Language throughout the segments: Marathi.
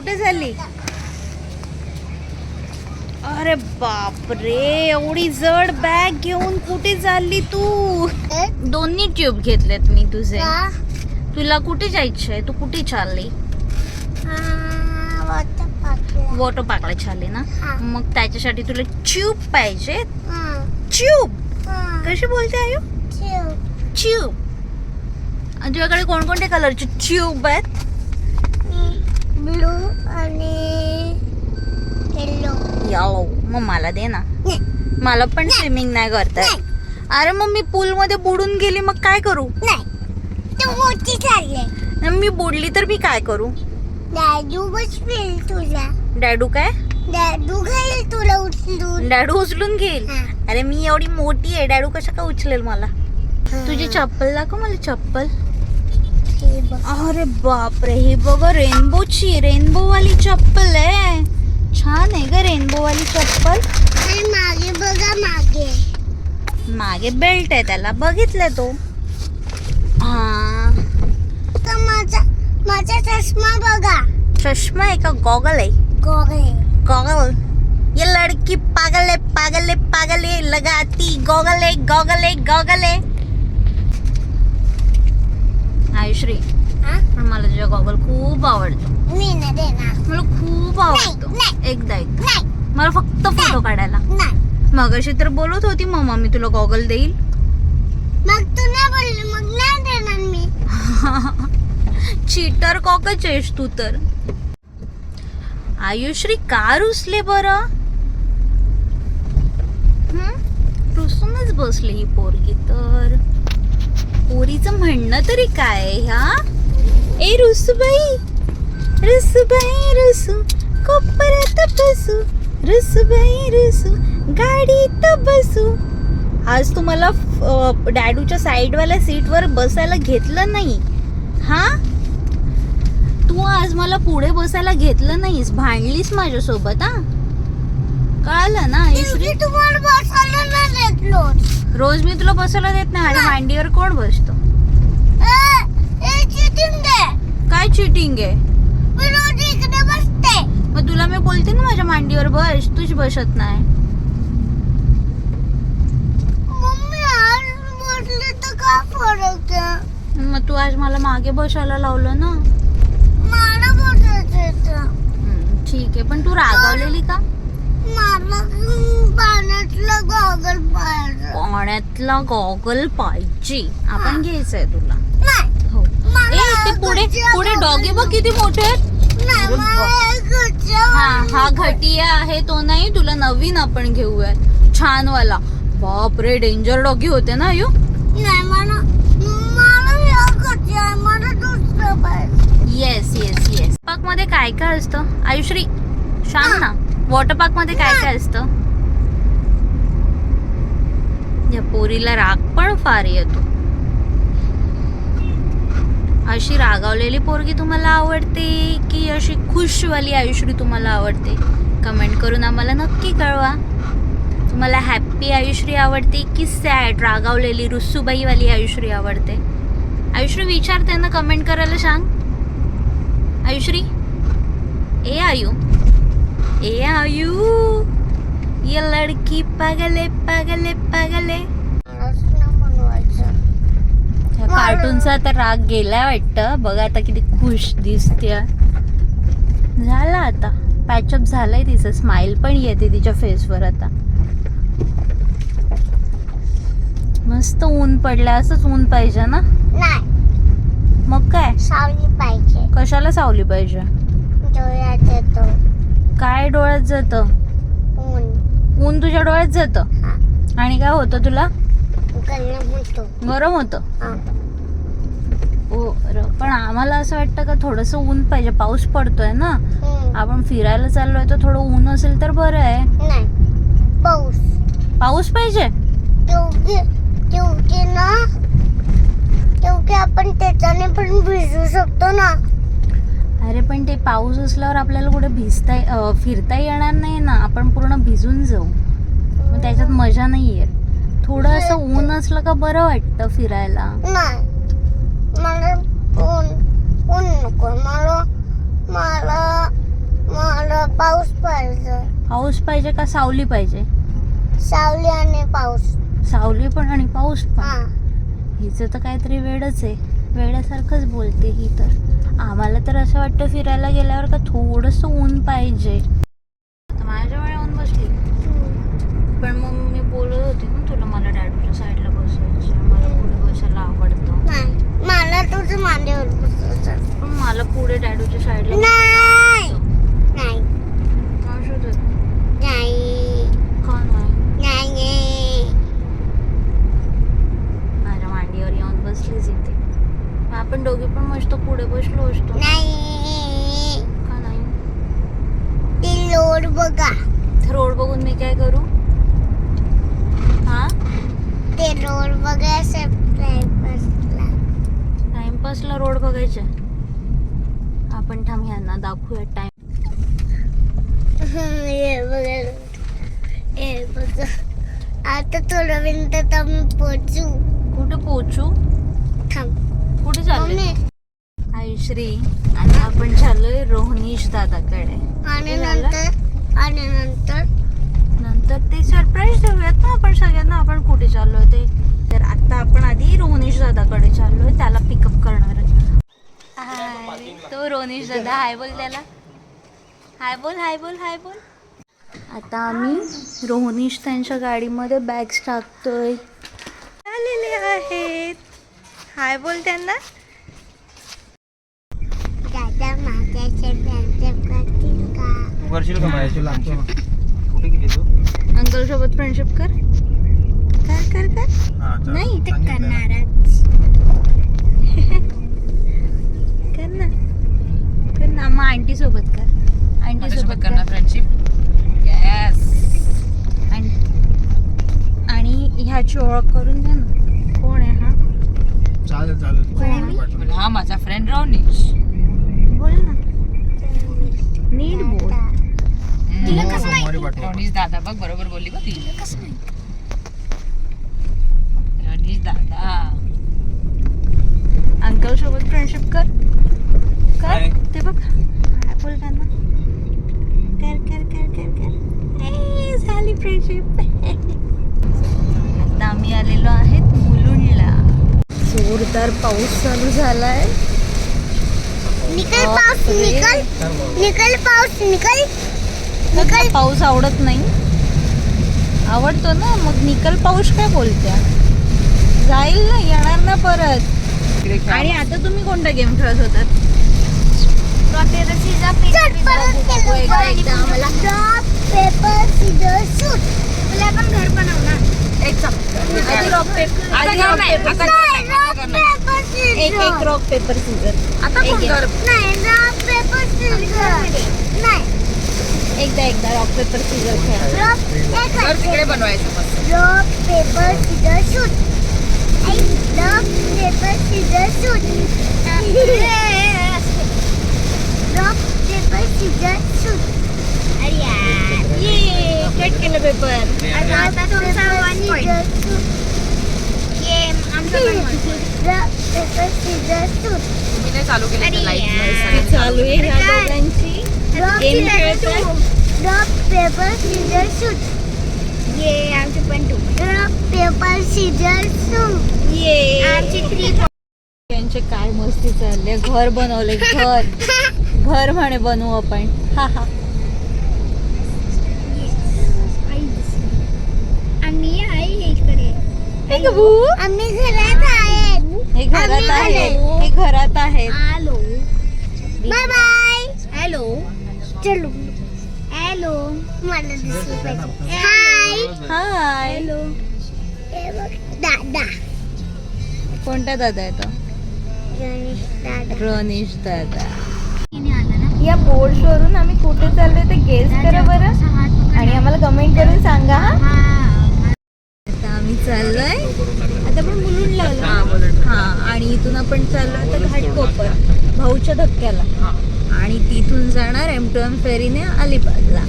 कुठे झाली? अरे बापरे, एवढी जड बॅग घेऊन कुठे चालली तू? दोन्ही ट्यूब घेतलेत मी तुझे. तुला कुठे जायचंय? तू कुठे चालली? वॉटर पार्कला चालली ना? मग त्याच्यासाठी तुला ट्यूब पाहिजे. ट्यूब कशी बोलते आयु? ट्यूब. तुझ्याकडे कोणकोणत्या कलरचे ट्यूब आहेत? ब्लू आणि येलो. मग मला दे ना. मला पण स्विमिंग नाही करता येत. अरे मग मी पूल मध्ये बुडून गेली मग काय करू? तू मोठी झाली. मी बुडली तर मी काय करू? डॅडू बसवेल तुला. डॅडू काय? डॅडू घेईल तुला उचलून. डॅडू उचलून घेईल? अरे मी एवढी मोठी आहे, डॅडू कशा का उचलेल मला? तुझी चप्पल दाखव मला. चप्पल. अरे बापरे, ही बघ रेनबोची, रेनबो वाली चप्पल आहे. छान आहे ग रेनबो वाली चप्पल. आणि मागे बघा, मागे बेल्ट आहे त्याला, बघितलं तो. हा तर माझा चष्मा बघा. चष्मा आहे का? गॉगल आहे. गॉगल. ये लड़की पागल है, पागल है, पागल है, लगाती गॉगल है, गॉगल है, गॉगल है. आयुश्री, पण मला तुझा गॉगल खूप आवडतो. मी नाही देणार. मला खूप आवडतो. एकदा मला फक्त फोटो काढायला. मगाशी तर बोलत होती मम्मा मी तुला गॉगल देईल. मग तू नाही बोलली, मग नाही देणार मी. चीटर कॉकच आहेस तू तर. आयुश्री का रुसले बरं? रुसूनच बसली ही पोरगी तर. पोरीचं म्हणणं तरी काय ह्या? ए रुसूबाई, रुसूबाई रुसू, कोपऱ्यात बसू, रुसूबाई रुसू, गाडीत बसू. आज तुम्हाला डॅडूच्या साईडवाल्या सीटवर बसायला घेतलं नाही. हा, तू आज मला पुढे बसायला घेतलं नाहीस, भांडलीस माझ्यासोबत. हा, कळालं ना आयुश्री? तुम्हाला बसायला नाही देत. रोज मी तुला बसायला देत नाही. माझ्या मांडीवर कोण बसतो? काय चिटिंग आहे? मी रोज इकडे बसते. मग तुला मी बोलते ना माझ्या मांडीवर बस, तूच बसत नाही. मम्मी आज बसले तर काय फरक आहे? मग तू आज मला मागे बसायला लावलं ना. मला बसायचं. ठीक आहे, पण तू रागावलेली का? मला पाण्यातला गॉगल पाहिजे. पाण्यातला गॉगल पाहिजे. आपण घ्यायचंय तुला. नाही. हो. ए, ते पुढे पुढे डॉगी बघ किती मोठे आहेत. हा घटिया आहे तो नाही, तुला नवीन आपण घेऊयात छान वाला. बाप रे, डेंजर डॉगी होते ना यू. नाही, मला या घटिया, मला दुसरं पाहिजे. Yes yes yes. पार्क मध्ये काय काय असतं आयुश्री? सांग ना. वॉटर पार्क मध्ये काय काय असतं? या पोरीला राग पण फार येतो. अशी रागावलेली पोरगी तुम्हाला आवडते की अशी खुशवाली आयुश्री तुम्हाला आवडते? कमेंट करून आम्हाला नक्की कळवा. तुम्हाला हॅप्पी आयुश्री आवडते की सॅड रागावलेली रुसूबाईवाली आयुश्री आवडते? आयुश्री विचारते ना, कमेंट करायला सांग. आयुश्री, ए आयु, ए आयु, ये लड़की पागल है, पागल है, पागल है. कार्टूनचा तर राग गेलाय वाटतं. बघा आता किती खुश दिसते. झाला आता, पॅचअप झालंय तिचं. स्माइल पण येते तिच्या फेसवर आता. मस्त ऊन पडलं. असंच ऊन पाहिजे ना? नाही, मग काय? सावली पाहिजे. कशाला सावली पाहिजे? डोळ्यात येतो. काय डोळ्यात जातं? ऊन तुझ्या डोळ्यात जातं आणि काय होतं तुला? गरम होतं. पण आम्हाला असं वाटतं का थोडस ऊन पाहिजे. पाऊस पडतोय ना, आपण फिरायला चाललोय तर थोडं ऊन असेल तर बरं आहे. नाही, पाऊस पाहिजे. आपण त्याच्याने पण भिजू शकतो ना. अरे पण ते पाऊस असल्यावर आपल्याला कुठे फिरता येणार नाही ना. आपण पूर्ण भिजून जाऊ, मग त्याच्यात मजा नाही येत. थोडं असं ऊन असलं का बरं वाटतं फिरायला. नाही, मला ऊन नको. मला पाऊस पाहिजे. पाऊस पाहिजे का सावली पाहिजे? सावली आणि पाऊस. सावली पण आणि पाऊस हा. पण. हिचं तर काहीतरी वेडच आहे, वेड्यासारखंच बोलते ही तर. आम्हाला तर असं वाटतं फिरायला गेल्यावर का थोडंसं ऊन पाहिजे. आता माझ्याजवळ येऊन बसली, पण मग मी बोलत होते ना तुला, मला डॅडूच्या साईडला बसायचं, मला पुढे बसायला आवडतं. नाही, मला तुझं मांडीवर बसायचं. पण मला पुढे डॅडूच्या साईडला नाही. नाही. असू दे. नाही. का नाही? नाही. माझ्या मांडीवर येऊन बसलीच इथे. मग आपण दोघी पण मस्त पुढे बसलो असतो. नाही. का नाही? ते रोड बघा. रोड बघून मी काय करू? हा, ते रोड बघायचं बसला. टाइमपासला रोड बघायचे. आपण थांब ह्यांना दाखवूया टाइम. हे बघा. हे बघा. आता थोडं मिनिटात आम्ही पोहोचू. कुठे पोहोचू? थांब. कुठे चाललोय? मम्मी. आयुश्री आणि आपण चाललोय रोहनीश दादाकडे. आणि झालं? नंतर नंतर ते सरप्राईज देऊयात ना आपण सगळ्यांना, आपण कुठे चाललोय ते. तर आता आपण आधी रोहनीश दादाकडे चाललोय, त्याला पिकअप करणार आहे. हाय, तो रोहनीश दादा. हाय बोल त्याला. हाय बोल, हाय बोल, हाय बोल. आता आम्ही रोहनीश त्यांच्या गाडीमध्ये बॅग्स टाकतोय. आलेले आहेत. हाय बोल त्यांना. दादा माझ्याचे फ्रेंडशिप करतील का? तू करशील का माझ्याशी लांबची? कुठे गेली तू? अंकल सोबत फ्रेंडशिप कर. कर कर कर. हा, चल. नाही ते सांगितलं ना. करणारच. कर ना, कर ना. मग आंटी सोबत कर. आंटी सोबत कर. फ्रेंडशिप. येस. आणि ह्याची ओळख करून द्या ना. कोण आहे हा? चालेल चालेल. कोण? पाठवून. हा माझा फ्रेंड रोनिश. बोल ना, नीट बोल. तिला कसं माहिती? रोनिश दादा बघ, बरोबर बोलली बघ ती. रोनिश दादा. अंकल सोबत फ्रेंडशिप कर. काय? कर ते बघ. काय बोल त्यांना. कर कर कर कर कर. ए, झाली फ्रेंडशिप. आता आम्ही आलेलो आहेत मुलुंडला. जोरदार पाऊस चालू झालाय. निकल पाऊस निकल. निकल पाऊस निकल. निकल पाऊस आवडत नाही. आवडतो ना, मग निकल पाऊस काय बोलत्या? जाईल ना, येणार ना परत. आणि आता तुम्ही कोणता गेम खेळत होतात? Paper scissor shoot. तुला पण घर बनव ना. आधी rock, paper- आधी rock, paper- एक एक रॉक पेपर सीझर. एकदा रॉक पेपर सीझर खेळा. तिकडे बनवायचं मस्त. Rock paper scissor shoot. Rock paper scissor shoot. Rock paper scissor shoot. अरे यार. ये कट केलं पेपर. आता तुमचा 1 पॉइंट. गेम आमचा रॉक पेपर सीजर शूट. तुम्ही नाही चालू केलं अरे लाईट चालू आहे ह्या दोघांची. गेम खेळतात. Rock paper scissor shoot. ये आमचे पण 2. Rock paper scissor shoot. ये आमची 3. त्यांचे काय मस्ती चालले. घर बनवले, घर म्हणे बनवू आपण. हा हा. आम्ही आहे इकडे. हे गबू. आम्ही घरात आहेत. हे घरात आहे. हे घरात आहेत. हॅलो. Bye bye. हॅलो. चलो. हॅलो. मला दिसलं पाहिजे. हाय. हाय. हॅलो. हे बघ दादा. कोणता दादा आहे तो? दादा. रोनिश दादा. या बोर्ड वरून आम्ही कुठे चाललोय ते गेस करा बरं, आणि आम्हाला कमेंट करून सांगा. आता आम्ही चाललोय, आता आपण मुलुंडला आलो. हा, आणि इथून आपण चाललोय आता घाटकोपर भाऊच्या धक्क्याला, आणि तिथून जाणार M2M फेरीने अलिबागला.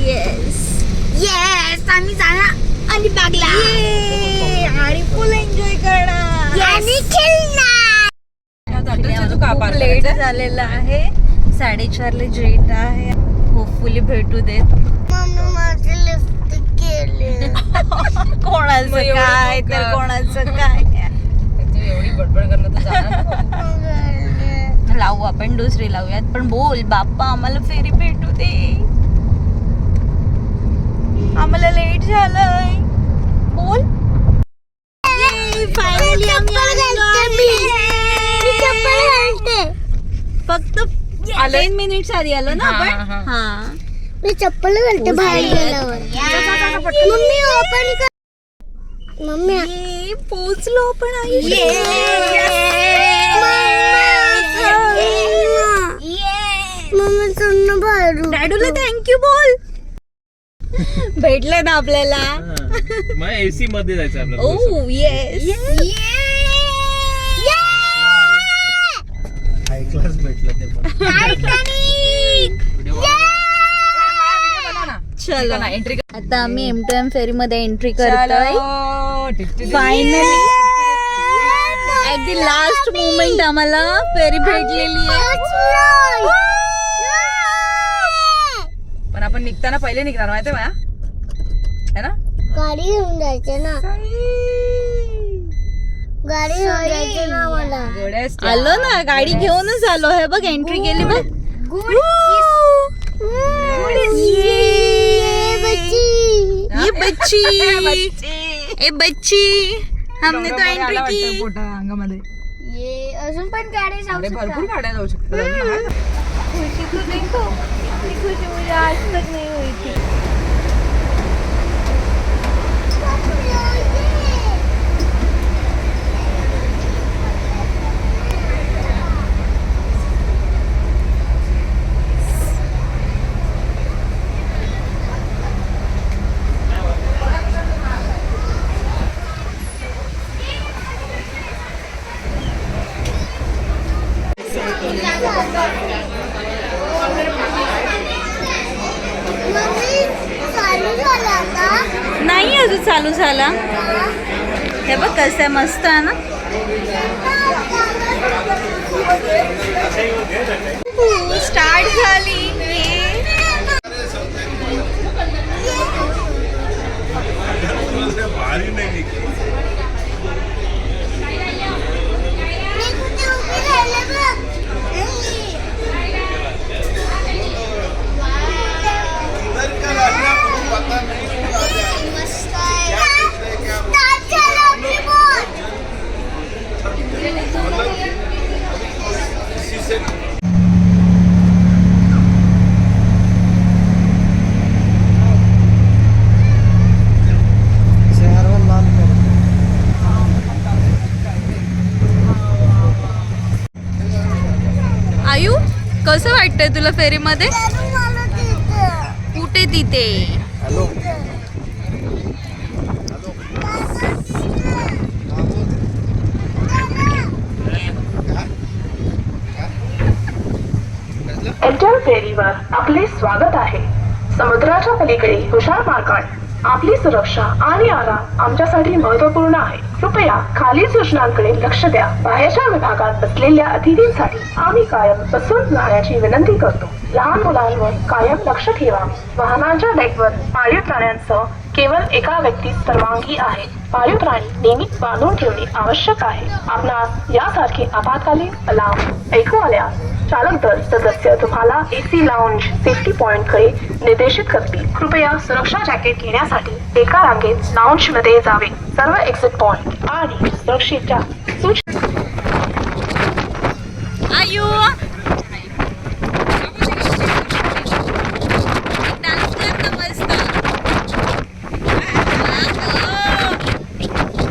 येस येस आम्ही जाणार अलिबागला. आणि फुल एन्जॉय करणार. आणि खेळणार. झालेला आहे. 4:30 जेट आहे. होपफुली भेटू देत. मम्मी माझे लिपस्टिक केले. कोणाचं मग एवढं काय नको तर का? कोणाचं काय. तू एवढी बडबड करलं तर जाणार ना. लावू आपण दुसरी लावूयात. पण बोल बाप्पा आम्हाला फेरी भेटू दे. आम्हाला लेट झालंय. बोल. फायनली आम्ही फक्त 10 मिनिट्स आधी आलो ना हा, आपण. हा. हा मी चप्पल घालते बाहेर गेल्यावर. मम्मी ओपन कर. मम्मी ये, पोचलो आपण आई. मम्मी चल बाहेर. डॅडूला थँक्यू बोल. भेटलं ना आपल्याला. मग एसी मध्ये जायचं आपल्याला. ओ येस. हाय क्लास भेटलं ते पण. चलो एंट्री आता आम्ही M2M फेरी मध्ये एंट्री करतोय. Finally at the last moment आम्हाला फेरी भेटलेली आहे. पण आपण निघताना पहिले निघणार माहिती माया है ना. गाडी घेऊन जायचे ना. गाडी घेऊन जायचे ना मला. गोड्यास आलो ना गाडी घेऊनच आलो. हे बघ एंट्री केली बघ. ये बच्ची ए बच्ची हमने तो एंट्री की. अंगामध्ये ये अजून पण गाडी जाऊ अरे शकतात. भरपूर गाड्या जाऊ शकतात. खुशी तो देखो, इतनी खुशी मुझे आज तक नहीं हुई थी. मम्मी चालू झाला आता. नाही अजून चालू झाला. हे बघ कसं आहे, मस्त आहे ना. स्टार्ट झाली. मी कुठे उभी राहिले बघ. मस्त आहे. स्टार्ट झालं आपली बोट. आयु कसं वाटतंय तुला फेरीमध्ये. मला तिथं. कुठे तिथे. हॅलो. एंजल फेरीवर आपले स्वागत आहे. समुद्राच्या पलीकडे हुशार मार्गाने आपली सुरक्षा आणि आराम आमच्यासाठी महत्त्वपूर्ण आहे. कृपया खालील सूचनांकडे लक्ष द्या. बाहेरच्या विभागात बसलेल्या अतिथींसाठी आम्ही कायम बसून राहण्याची विनंती करतो. लहान मुलांवर कायम लक्ष ठेवा. वाहनांच्या डेकवर पाळीव प्राण्यांसह केवळ एका व्यक्तीस परवानगी आहे. पाळीव प्राणी नेहमीच बांधून ठेवणे आवश्यक आहे. आपणास यासारखे आपत्कालीन अलार्म ऐकू आल्यास चालक दल सदस्य तुम्हाला एसी लाउंज सेफ्टी पॉइंट कडे निर्देशित करतील. कृपया सुरक्षा जॅकेट घेण्यासाठी एका रांगेत लाउंज मध्ये जावे. सर्व एक्झिट पॉइंट आणि सुरक्षेच्या सूचना. आयु डान्स कर ना मस्त.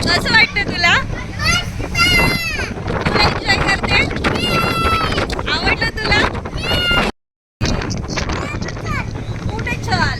कसं वाटतं तुला. तुला एन्जॉय करते. आवडलं तुला. कुठे चाल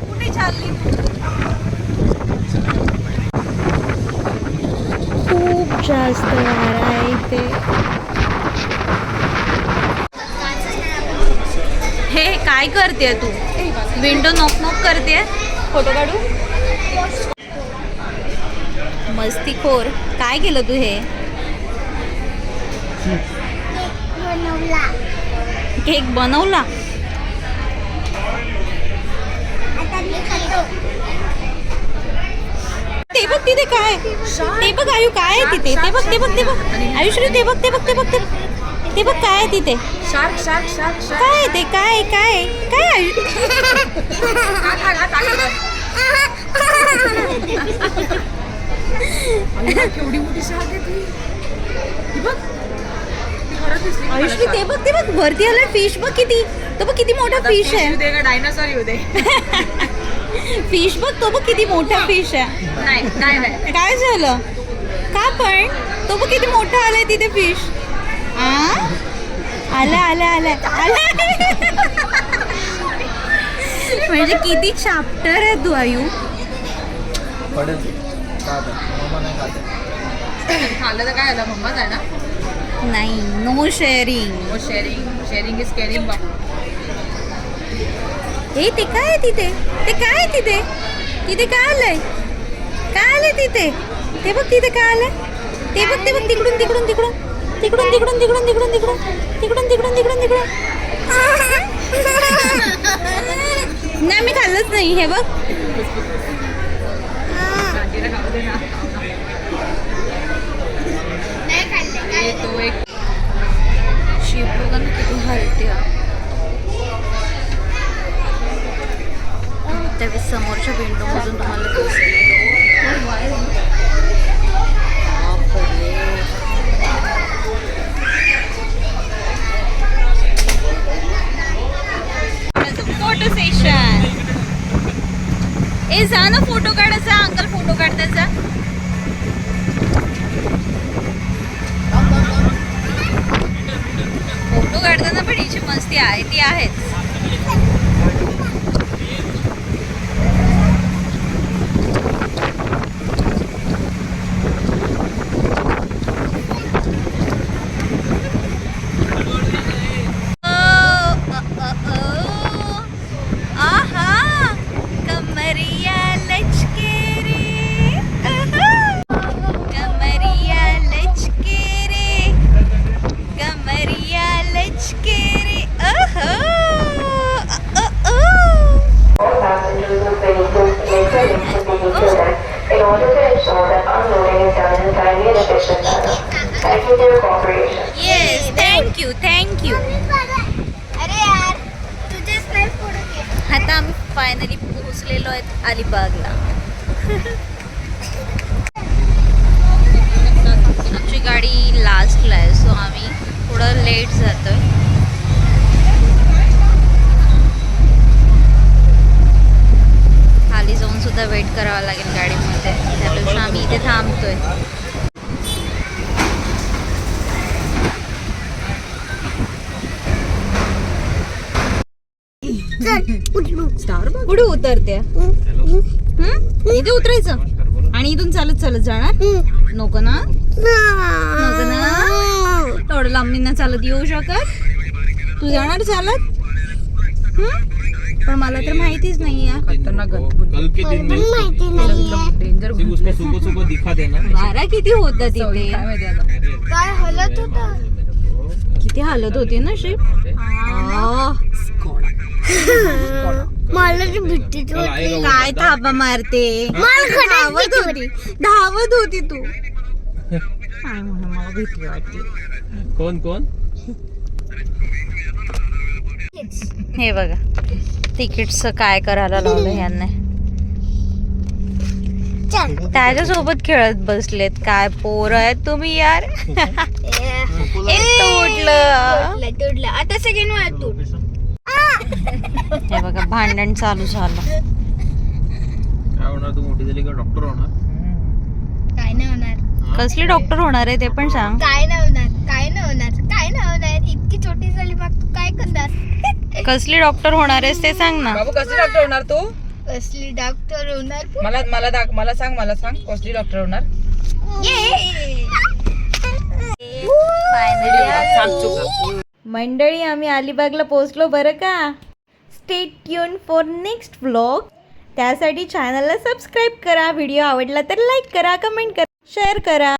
कुठे चालली तू. खूप जास्त वारा आहे इथे. हे काय करते तू. विंडो नॉक नॉक करते. फोटो काढू. मस्तीखोर काय केलं तू हे. बनवला. केक बनवला. आता मी खातो. ते बघ तिथे काय, ते बघ आयु काय आहे तिथे, ते बघ ते बघ ते बघ आयुश्री, ते बघ ते बघ ते बघ ते बघ काय आहे तिथे, शार्क शार्क शार्क शार्क. काय आहे ते, काय काय काय आयु. केवढी मोठी शार्क आहे ती. ही बघ. ती खरंच दिसली मला आयुश्री shark. ते बघ वरती आलं फिश बघ किती, तो बघ किती मोठा आता फिश fish आहे. येऊ दे का डायनासॉर येऊ दे. फिश बघ, तो बघ किती मोठा फिश आहे. नाही नाही नाही. काय झालं का पण, तो बघ किती मोठा आलाय तिथे फिश. आला आला आला आला. म्हणजे किती चॅप्टर आहे तू आयु. पडेल खात मम्मा नाही खात. खाल्लं तर काय आलं मम्माच आहे ना. नाही, no sharing. Sharing is caring बाबू. ए ते काय आहे तिथे, ते काय आहे तिथे, तिथे काय आलंय, काय आलंय तिथे, ते बघ तिथे काय आलंय, ते बघ ते बघ तिकडून तिकडून तिकडून तिकडून तिकडून तिकडून तिकडून तिकडून तिकडून तिकडून तिकडून तिकडून. नाही मी खाल्लंच नाही. हे बघ काकीला खाऊ दे ना. नाही खाल्लं काय. तो एक शेप बघा ना किती हलते. त्यावेळेस समोरच्या विंडोमधून तुम्हाला दिसेल. Photo session. ए जा ना फोटो काढायचा, अंकल फोटो काढतायचा. फोटो काढताना पण हिची मस्ती आहे ती आहेच. All passengers of vehicles may credit to be included in order to ensure that unloading is done in a timely and efficient manner. Thank you for your cooperation. Yes, thank you thank you. अरे यार तुझेच नाही फोटो घे. आता आम्ही फायनली पोहोचलेलो आहेत अलिबागला. आमची गाडी लास्टला आहे, सो आम्ही थोडं लेट जातोय. खाली जाऊन सुद्धा वेट करावा लागेल गाडीमध्ये, त्यापेक्षा आम्ही इथे थांबतोय. कुठे उतरते, इथे उतरायचं आणि इथून चालत चालत जाणार. नको ना, नको ना, थोडं लांबींना चालत येऊ शकत. तू जाणार चालत. पण मला तर माहितीच नाही आहे. खतरनाक कल के दिन में माहिती नाहीये डेंजर. सिर्फ उसको सुबह सुबह दिखा देना. वारा किती होता तिथे, काय माहिती आता. काय हलत होता. किती हालत होती ना शिप. मला तर भीतीच कल होती. आएगा वो काय बंदा. थापा मारते, मला खरंच धावत भीती होती, धावत होती तू. काय म्हणा, मला भीती वाटते. कौन कौन हे बघा तिकीटचं काय करायला लावलं यांना. चल. त्याच्यासोबत खेळत बसलेत. काय पोरं आहेत तुम्ही यार. एक तोडलं. तुडलं आता सेकंड वेळा तू. हे बघा भांडण चालू झालं. काय होणार, तू मोठी झाली का डॉक्टर होणार. काय नाही होणार. कसली डॉक्टर होणार आहे ते पण सांग. काय नाही होणार. काय नाही होणार. काय नाही होणार. इतकी छोटी झाली मग तू काय करणार. कसली डॉक्टर होणार आहेस ते सांग ना. बाबू कसली डॉक्टर होणार तू. कसली डॉक्टर होणार. मला सांग कसली डॉक्टर होणार. मंडळी आम्ही अलिबागला पोहोचलो बरं का. Stay tune for next vlog. त्यासाठी चॅनलला सबस्क्राईब करा. व्हिडिओ आवडला तर लाईक करा, कमेंट करा, शेअर करा.